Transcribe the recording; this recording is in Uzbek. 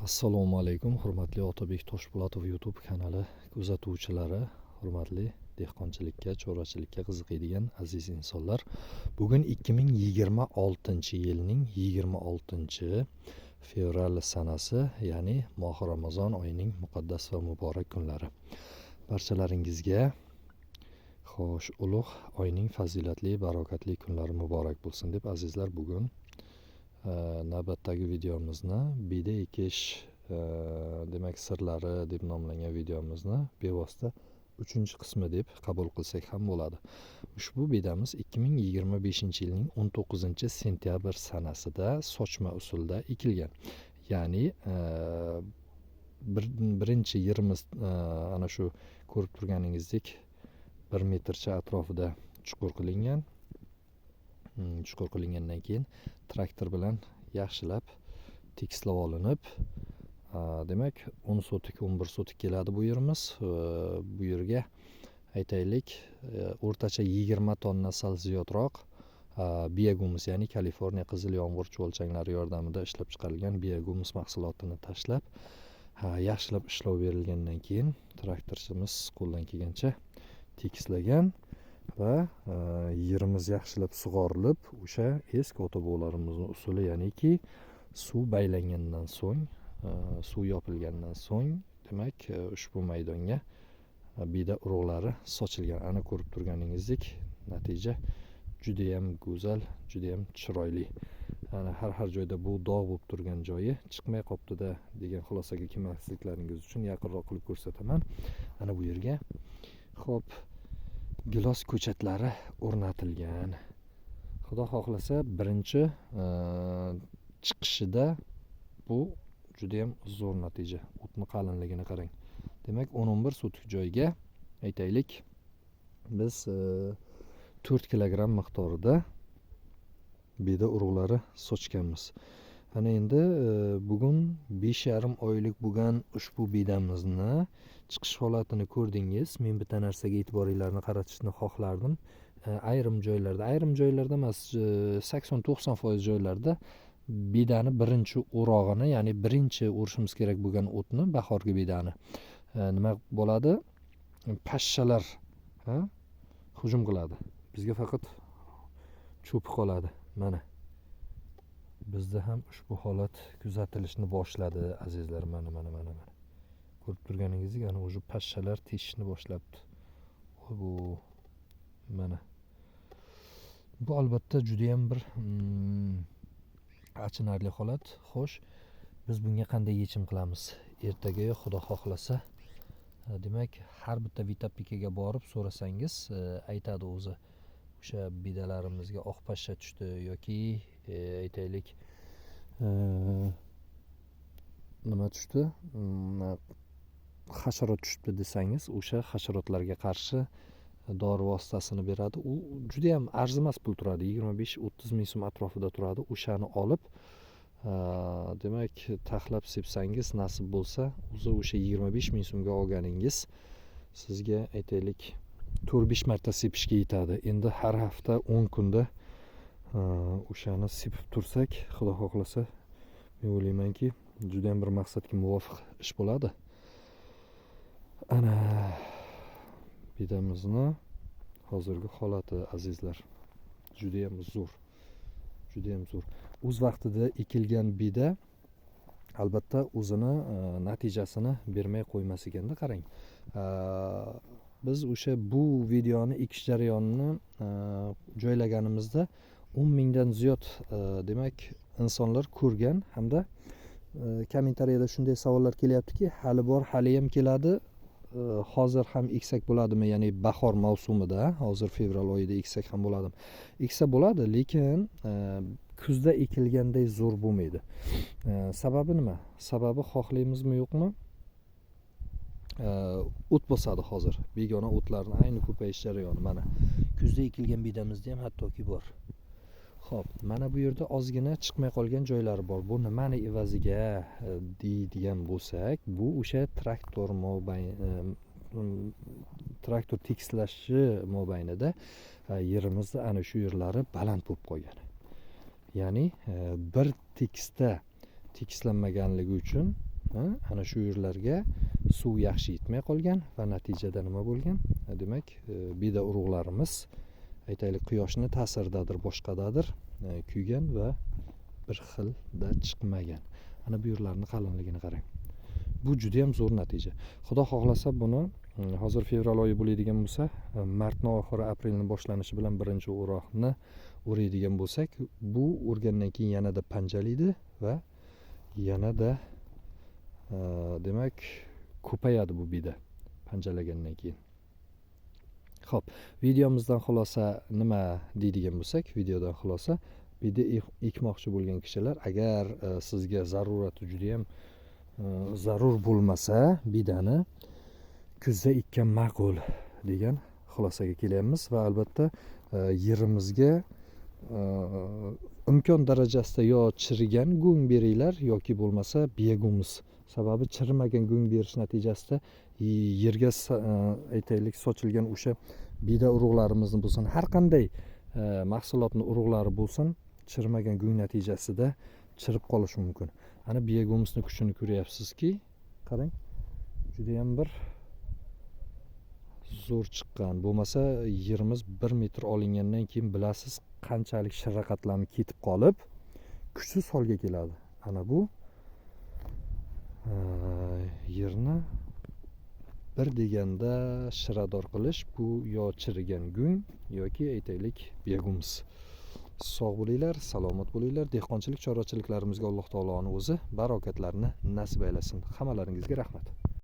Assalomu alaykum, hurmatli Otabek Toshpo'latov YouTube kanali kuzatuvchilari, hurmatli dehqonchilikka, chorvachilikka qiziqadigan aziz insonlar. Bugun 2026-yilning 26-fevral sanasi, ya'ni Mohi Ramazon oyining muqaddas va muborak kunlari. Barchalaringizga xo'sh, ulug' oyning fazilatli, barokatli kunlari muborak bo'lsin deb azizlar, bugun navbatdagi videomizni biyda ekish demak sirlari deb nomlangan videomizni bevosita 3-qismi deb qabul qilsak ham bo'ladi. Ushbu biydamiz 2025-yilning 19-sentyabr sanasida sochma usulda ekilgan. Ya'ni birinchi yerimiz ana shu ko'rib turganingizdek 1 metrcha atrofida chuqur qilingan. Chuqur qilingandan keyin traktor bilan yaxshilab tekislab olinib, demak 10 sotik 11 sotik keladi bu yerimiz. Bu yerga aytaylik o'rtacha 20 tonna sal ziyodroq biogumus, ya'ni Kaliforniya qizil yomg'ir chuvalchanglari yordamida ishlab chiqarilgan biogumus mahsulotini tashlab, yaxshilab ishlov berilgandan keyin traktorchimiz qo'ldan kelgancha tekislagan va yerimiz yaxshilab sug'orilib, o'sha eski ota-bobolarimizning usuli, ya'niki suv baylangandan so'ng, suv yopilgandan so'ng, demak ushbu maydonga biyda urug'lari sochilgan. Ana ko'rib turganingizdek, natija juda ham go'zal, juda ham chiroyli. Ana har joyda bu dog' bo'lib turgan joyi chiqmay qopti-da degan xulosaga kelmasliklaringiz uchun yaqinroq qilib ko'rsataman. Ana bu yerga xo'p, gilos ko'chatlari o'rnatilgan. Xudo xohlasa birinchi chiqishida bu juda ham zo'r natija. O'tni qalinligini qarang. Demak 11 sotik joyga aytaylik biz 4 kilogramm miqdorida biyda urug'lari sochganmiz. Ana endi bugun 5,5 oylik bo'lgan ushbu biydamizni chiqish holatini ko'rdingiz. Men bitta narsaga e'tiboringlarni qaratishni xohlardim. Ayrim joylarda emas, 80-90% joylarda biydani birinchi o'rog'ini, ya'ni birinchi o'rishimiz kerak bo'lgan o'tni, bahorgi biydani nima bo'ladi? Pashshalar hujum qiladi. Bizga faqat cho'pi qoladi. Mana bizda ham ushbu holat kuzatilishni boshladi azizlar. Mana. Ko'rib turganingizdek, ana o'sha pashshalar teshishni boshlabdi. Bu mana. Bu albatta juda ham bir achinarli holat. Xo'sh, biz bunga qanday yechim qilamiz? Ertaga Xudo xohlasa, demak har bitta vitapikaga borib so'rasangiz aytadi o'zi. O'sha bidalarimizga oq pashsha tushdi yoki aytaylik nima tushdi? Hasharot tushdi desangiz, o'sha hasharotlarga qarshi dori vositasini beradi. U juda ham arzimas pul turadi. 25-30 ming so'm atrofida turadi. O'shani olib, demak taxlab sepsangiz, nasib bo'lsa, o'sha 25 ming so'mga olganingiz sizga aytaylik 4-5 marta sepishga yetadi. Endi har hafta 10 kunda o'shani sepib tursak, Xudo xohlasa, men o'ylaymanki, juda ham bir maqsadga muvofiq ish bo'ladi. Ana biydamizni hozirgi holati azizlar juda ham zo'r. O'z vaqtida ekilgan biyda albatta o'zini natijasini bermay qo'ymas ekanda. Qarang. Biz o'sha bu videoni ekish jarayonini joylaganimizda 10 mingdan ziyod demak insonlar ko'rgan hamda kommentariyada shunday savollar kelyaptiki, hali bor, hali ham keladi. Hozir ham eksak bo'ladimi? Ya'ni bahor mavsumida, hozir fevral oyida eksak ham bo'ladimi? Eksa bo'ladi, lekin kuzda ekilganday zo'r bo'lmaydi. Sababi nima? Sababi xohlaymizmi yo'qmi? O't bosadi hozir. Begona o'tlarning ayni ko'payish jarayoni mana. Kuzda ekilgan biydamizda ham hattoki bor. Xo'p, mana bu yerda ozgina chiqmay qolgan joylari bor. Bu nimani evaziga deydigan bo'lsak, bu o'sha traktor tekislashi mobaynida yerimizda ana shu yerlari baland bo'lib qolgan. Ya'ni bir tekisda tekislanmaganligi uchun ana shu yerlarga suv yaxshi yetmay qolgan va natijada nima bo'lgan? Demak, beda urug'larimiz aytaylik quyoshni ta'siridadir, boshqadadir kuygan va bir xilda chiqmagan. Ana bu yerlarni qalinligini qarang. Bu juda ham zo'r natija. Xudo xohlasa buni hozir fevral oyi bo'ladigan bo'lsa, martning oxiri, aprelning boshlanishi bilan birinchi o'roqni o'raydigan bo'lsak, bu o'rgandan keyin yanada panjalaydi va yanada demak ko'payadi bu beda panjalagandan keyin. Xo'p, videomizdan xulosa nima deydigan bo'lsak, videodan xulosa beda ekmoqchi bo'lgan kishilar agar sizga zarurati juda ham zarur bo'lmasa, bedani kuzda ekkan ma'qul degan xulosaga kelyapmiz va albatta yerimizga imkon darajasida yo chirigan go'ng beringlar yoki bo'lmasa begumuz. Sababi chirimagan go'ng berish natijasida yerga aytaylik sochilgan o'sha beda urug'larimizni bo'lsin, har qanday mahsulotning urug'lari bo'lsin, chirimagan go'ng natijasida chirib qolishi mumkin. Ana biogumusning kuchini ko'ryapsizki, qarang, juda ham bir zo'r chiqqan. Bo'lmasa yerimiz 1 metr olingandan keyin bilasiz qanchalik shirra qatlami ketib qolib, kuchsiz holga keladi. Ana bu yerni bir deganda shirador qilish, bu yo chirigan go'ng yoki aytaylik biogumuz. Sog' bo'linglar, salomat bo'linglar. Dehqonchilik chorvachiliklarimizga Alloh taoloning o'zi barokatlarni nasib aylasin. Hammalaringizga rahmat.